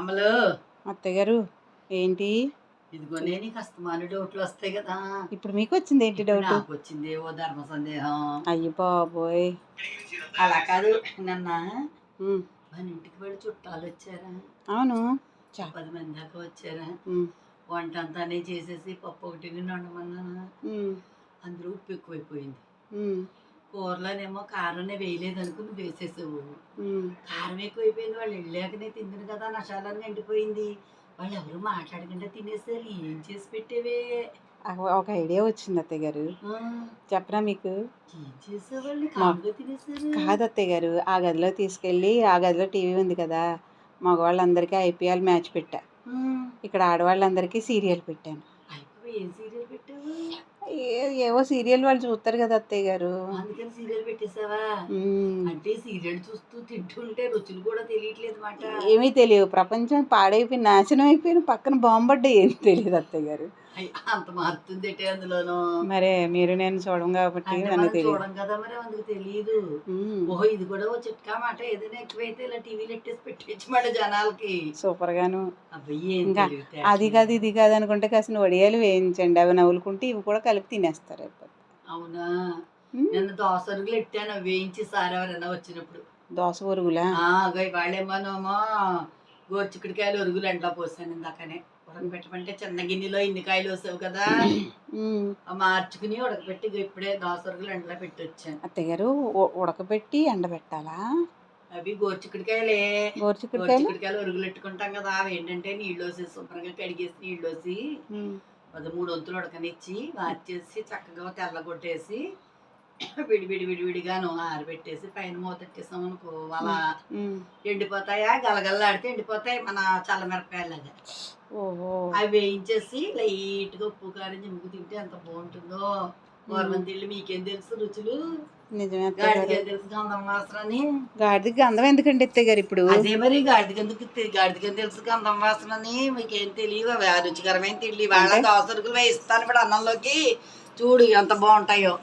అమలు అత్తయ్య గారు ఏంటి ఇదిగోనే నీకు అస్తమాను డౌట్లు వస్తాయి కదా. ఇప్పుడు మీకు వచ్చింది ఏంటి డౌట్? నాకు వచ్చింది ఓ ధర్మ సందేహం. అయ్యి బాబోయ్. అలా కాదు, నిన్న ఉమ్, మన ఇంటికి వెళ్ళి చుట్టాలు వచ్చారా? అవును. 10 మంది దాకా వచ్చారా? ఉమ్, వంట అంతా చేసేసి పప్పు ఒకటి వండమన్నాను. ఉమ్, అందరూ ఉప్పు ఎక్కువైపోయింది. ఉమ్, కూరలోనేమో కారం వేయలేదు అనుకుని వేసేసావు. ఉమ్. కారం ఎక్కువైపోయింది. వాళ్ళు వెళ్ళాకనే తిందిను కదా, నషాలని ఎండిపోయింది. వాళ్ళు ఎవరు మాట్లాడకుండా తినేసారు. ఏం చేసి పెట్టేవే? ఒక ఐడియా వచ్చింది అత్తయ్య గారు, చెప్పరా మీకు? ఏం చేసేవాళ్ళు కామ్గా తినేసారు. కాదు అత్తయ్య గారు, ఆ గదిలో తీసుకెళ్ళి, ఆ గదిలో టీవీ ఉంది కదా, మగవాళ్ళందరికీ ఐపీఎల్ మ్యాచ్ పెట్టా, ఇక్కడ ఆడవాళ్ళందరికీ సీరియల్ పెట్టాను. ఏం సీరియల్ పెట్టావు? ఏవో సీరియల్ వాళ్ళు చూస్తారు కదా అత్తయ్య గారు, అందుకని సీరియల్ పెట్టేసావా? అంటే సీరియల్ చూస్తూ తింటుంటే రుచులు కూడా తెలియట్లేదు మాట. ఏమీ తెలియదు, ప్రపంచం పాడైపోయి నాశనం అయిపోయిన పక్కన బాంబడ్డా ఏం తెలియదు అత్తయ్య గారు. అంత మారుతుంది అందులోనూ. మరే మీరు నేను చూడం కాబట్టి మనకు తెలియదు. చూడం కదా, మరి అందుకు తెలియదు. ఓహో, ఇది కూడా ఓ చిట్కా మాట. ఏదైనా ఎక్కువైతే ఇలా టీవీలు ఎట్టేసి పెట్టేసి మాట జనాలకి. సూపర్ గాను. ఇంకా అది కాదు ఇది కాదు అనుకుంటే కాసిన వడియాలు వేయించండి, అవి నవ్వులుకుంటే ఇవి కూడా కలిపి తినేస్తారు. అవునా? నిన్న దోశ అరుగులు ఎట్టాను, వేయించి సారెవరైనా వచ్చినప్పుడు. దోశ ఒరుగులా? వాళ్ళేమోనేమో గోరుచిక్కుడికాయలు ఒరుగులు ఎండలో పోసాను ఇందాకనే. ఉడకబెట్టమంటే చిన్న గిన్నెలో ఇన్ని కాయలు వేసావు కదా, మార్చుకుని ఉడకబెట్టి ఇప్పుడే దోశ ఒరుగులు ఎండలో పెట్టి వచ్చాను. అత్తయ్య గారు, ఉడకబెట్టి ఎండబెట్టాలా? అవి గోరుచిక్కుడికాయలే. గోరుచిక్కుడికాయలు ఒరుగులు పెట్టుకుంటాం కదా, అవి ఏంటంటే నీళ్ళు వేసి శుభ్రంగా కడిగేసి నీళ్ళు వేసి 3 వంతులు ఉడకనిచ్చి మార్చేసి చక్కగా తెల్లగొట్టేసి విడిగాను ఆరబెట్టేసి పైన మూతెట్టేసాం అనుకో, అలా ఎండిపోతాయా, గలగల్లాడితే ఎండిపోతాయి మన చల్లమిరపకాయలాగా. అవి వేయించేసి లైట్గా ఉప్పు కారం జిమ్ముకు తింటే ఎంత బాగుంటుందో. గవర్నమెంట్ మీకేం తెలుసు రుచులు? నిజమే. గాడిదకి తెలుసు గంధం వాసన అని. గాడిదకి గంధం ఎందుకండి అత్తయ్య గారు ఇప్పుడు? అదే మరి, గాడిదకి తెలుసు గంధం వాసన అని. మీకేం తెలియవు అవి రుచికరమైన తిండి. వాళ్ళ దోసరుకులు వేయిస్తాను ఇప్పుడు అన్నంలోకి. చూడు ఎంత బాగుంటాయో.